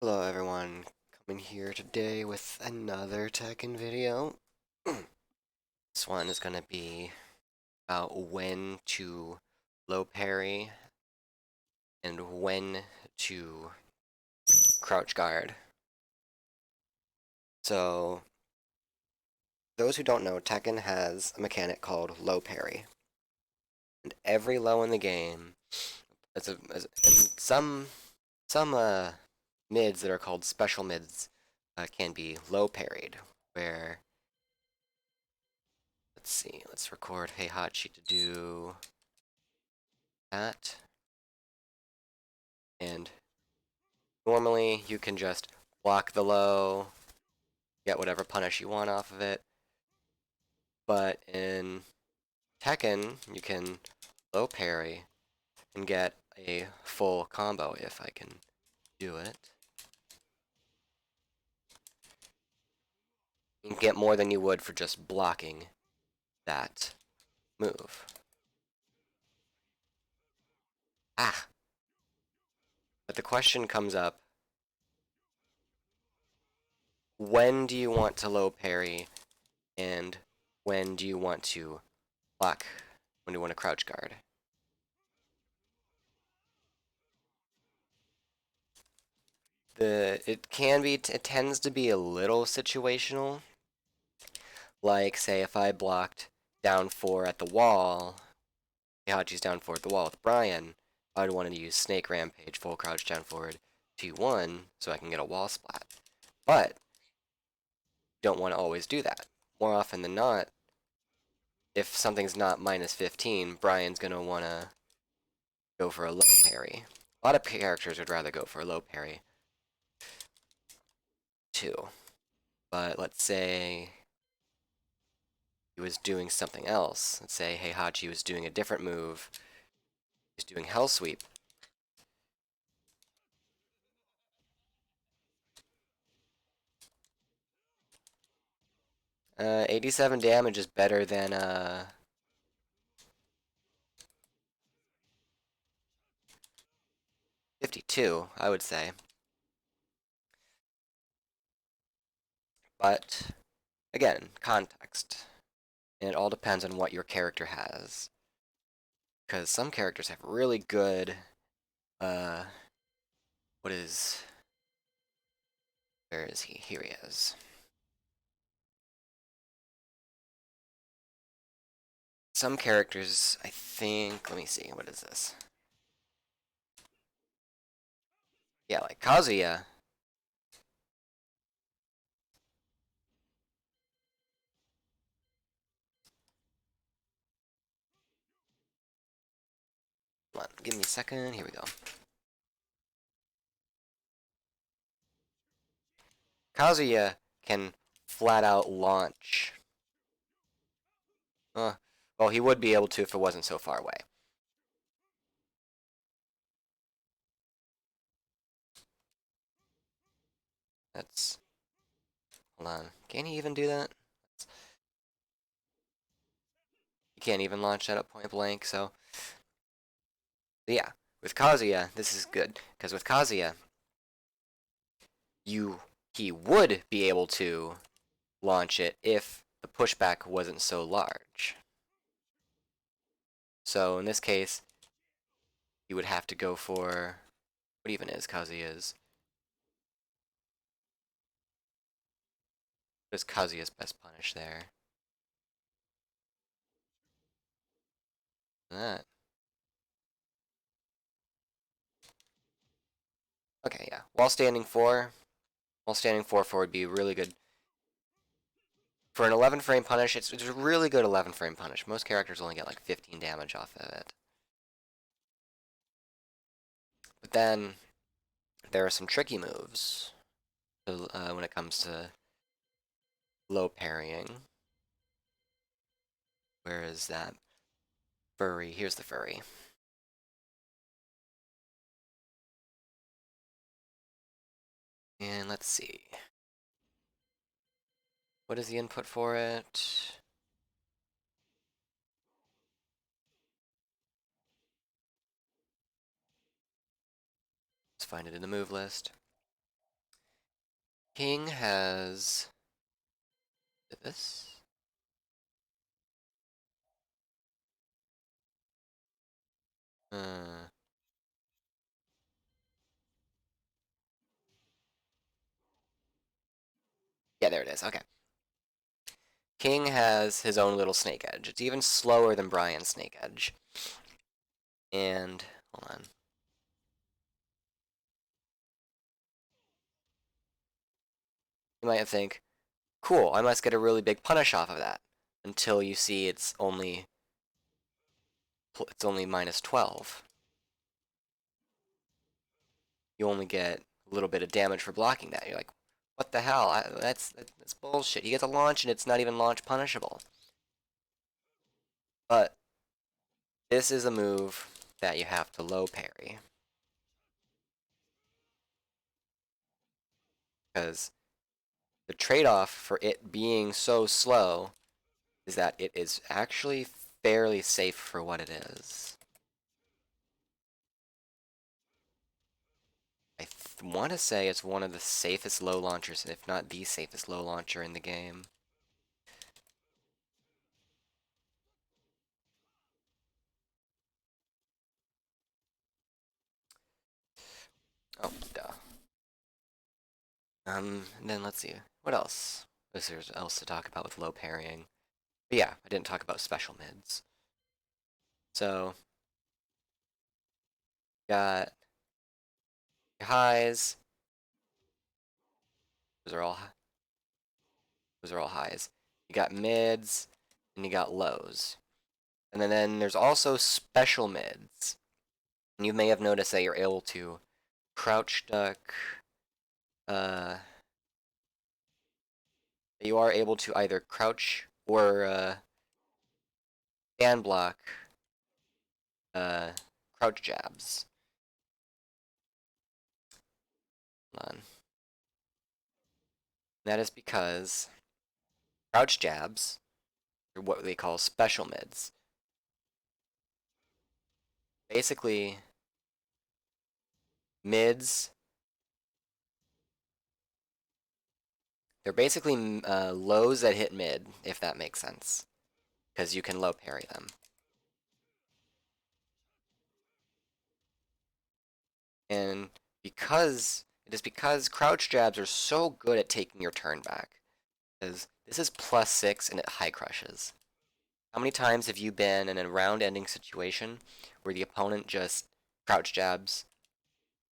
Hello everyone, coming here today with another Tekken video. This one is going to be about when to low parry and when to crouch guard. So, those who don't know, Tekken has a mechanic called low parry. And every low in the game, and some mids that are called special mids can be low parried, where let's see, let's record Heihachi to do that. And normally you can just block the low, get whatever punish you want off of it. But in Tekken, you can low parry and get a full combo if I can do it. You can get more than you would for just blocking that move. Ah! But the question comes up, when do you want to low parry and when do you want to block? When do you want to crouch guard? It tends to be a little situational. Like, say, if I blocked down 4 at the wall, Heihachi's down 4 at the wall with Brian, I would want to use Snake Rampage, full crouch down forward, T1, so I can get a wall splat. But, don't want to always do that. More often than not, if something's not minus 15, Brian's going to want to go for a low parry. A lot of characters would rather go for a low parry, too. But let's say he was doing something else. Let's say Heihachi was doing a different move. He's doing Hell Sweep. 87 damage is better than 52, I would say. But again, context. And it all depends on what your character has. Because some characters have really good uh what is where is he? Here he is. Some characters, I think, let me see, what is this? Yeah, like Kazuya. Hold on, give me a second. Here we go. Kazuya can flat out launch. Well, he would be able to if it wasn't so far away. That's... Hold on. Can he even do that? He can't even launch that at point blank, so... Yeah, with Kazuya, this is good. Because with Kazuya, he would be able to launch it if the pushback wasn't so large. So in this case, you would have to go for... What even is Kazuya's? What is Kazuya's best punish there? That. Okay, yeah. While standing 4 would be really good. For an 11 frame punish, it's a really good 11 frame punish. Most characters only get like 15 damage off of it. But then, there are some tricky moves when it comes to low parrying. Where is that? Furry. Here's the furry. And let's see. What is the input for it? Let's find it in the move list. King has this. Uh, yeah, there it is. Okay. King has his own little snake edge. It's even slower than Brian's snake edge. And hold on. You might think, cool, I must get a really big punish off of that. Until you see it's only minus 12. You only get a little bit of damage for blocking that. You're like, what the hell? That's bullshit. You get to launch and it's not even launch punishable. But this is a move that you have to low parry. Because the trade-off for it being so slow is that it is actually fairly safe for what it is. I want to say it's one of the safest low launchers, if not the safest low launcher in the game. Oh, duh. And then let's see. What else is there else to talk about with low parrying? But yeah, I didn't talk about special mids. So, got highs. Those are all highs. You got mids, and you got lows. And then there's also special mids. And you may have noticed that you're able to crouch duck. You are able to either crouch or stand block uh, crouch jabs. Hold on. That is because crouch jabs are what they call special mids. Basically, mids, they're basically lows that hit mid, if that makes sense, because you can low parry them. And because crouch jabs are so good at taking your turn back, because this is +6 and it high crushes. How many times have you been in a round-ending situation where the opponent just crouch jabs?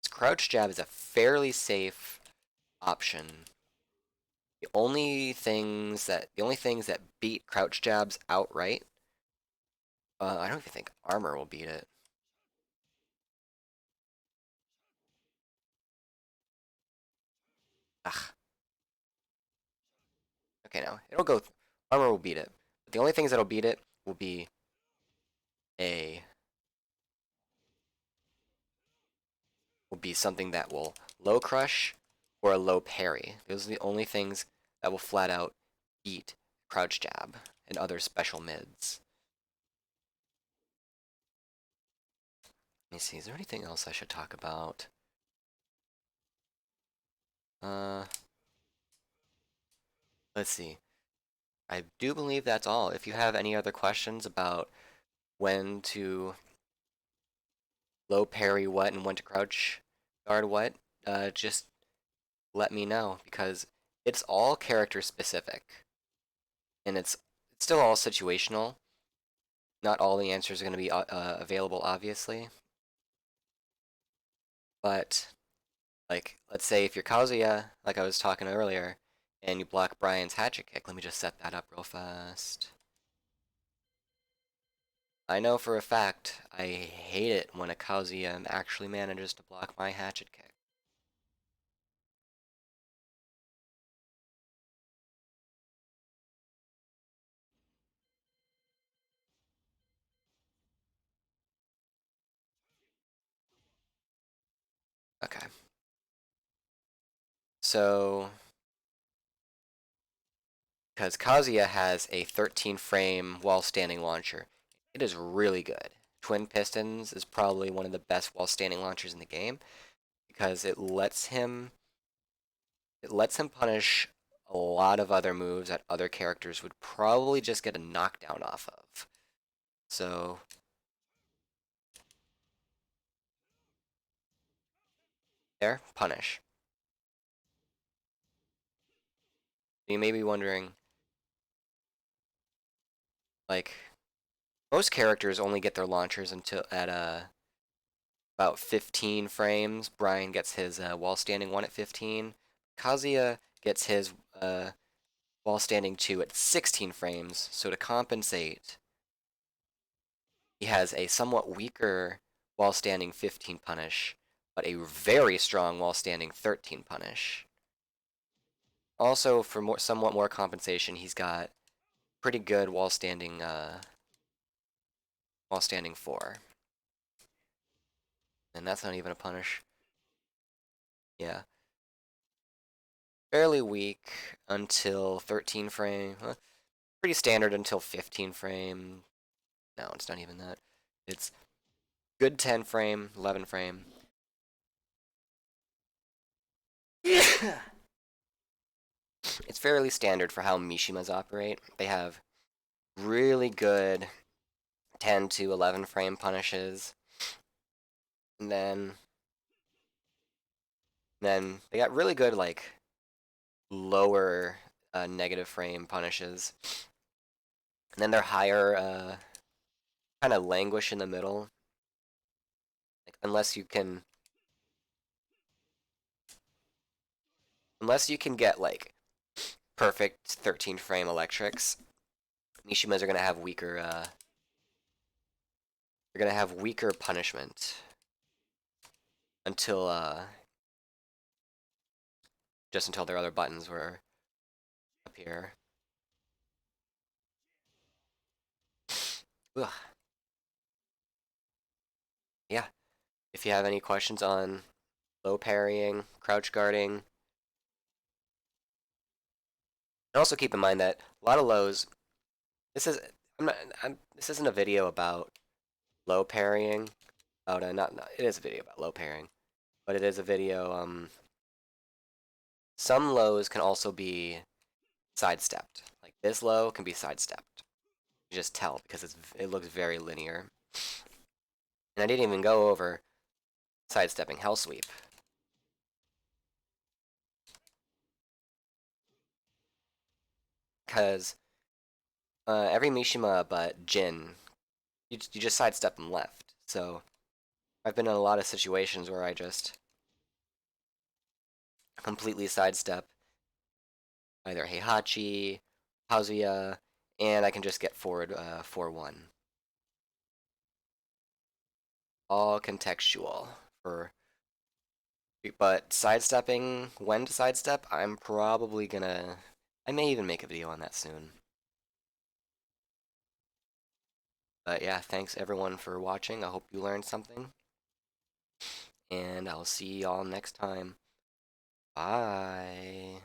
Crouch jab is a fairly safe option. The only things that beat crouch jabs outright, I don't even think armor will beat it. Ugh. Okay, no, armor will beat it. But the only things that'll beat it will be a something that will low crush or a low parry. Those are the only things that will flat out beat crouch jab and other special mids. Let me see, is there anything else I should talk about? Uh, let's see. I do believe that's all. If you have any other questions about when to low parry what and when to crouch guard what, just let me know because it's all character specific and it's still all situational. Not all the answers are going to be available, obviously, but like let's say if you're Kazuya, like I was talking earlier, and you block Brian's hatchet kick. Let me just set that up real fast. I know for a fact I hate it when a Kazuya actually manages to block my hatchet kick. Okay. So, because Kazuya has a 13 frame while standing launcher, it is really good. Twin Pistons is probably one of the best while standing launchers in the game because it lets him punish a lot of other moves that other characters would probably just get a knockdown off of. So, there, punish. You may be wondering, like, most characters only get their launchers until at about 15 frames. Brian gets his while standing 1 at 15. Kazuya gets his while standing 2 at 16 frames. So to compensate, he has a somewhat weaker while standing 15 punish, but a very strong while standing 13 punish. Also, for somewhat more compensation, he's got pretty good while standing 4. And that's not even a punish. Yeah. Fairly weak until 13 frame. Pretty standard until 15 frame. No, it's not even that. It's good 10 frame, 11 frame. It's fairly standard for how Mishimas operate. They have really good 10 to 11 frame punishes. And then they got really good like lower negative frame punishes. And then their higher kind of languish in the middle. Like unless you can get like perfect 13 frame electrics, Mishimas are gonna have weaker they're gonna have weaker punishment until just until their other buttons were up here. Ugh. Yeah. If you have any questions on low parrying, crouch guarding, and also keep in mind that a lot of lows. This is I'm not. This isn't a video about low parrying. About not. It is a video about low parrying, but it is a video. Some lows can also be sidestepped. Like this low can be sidestepped. You just tell because it looks very linear. And I didn't even go over sidestepping Hell Sweep. Because every Mishima but Jin, you just sidestep them left. So I've been in a lot of situations where I just completely sidestep either Heihachi, Kazuya, and I can just get forward 4-1. All contextual for. But sidestepping, when to sidestep, I'm probably gonna. I may even make a video on that soon. But yeah, thanks everyone for watching. I hope you learned something. And I'll see y'all next time. Bye.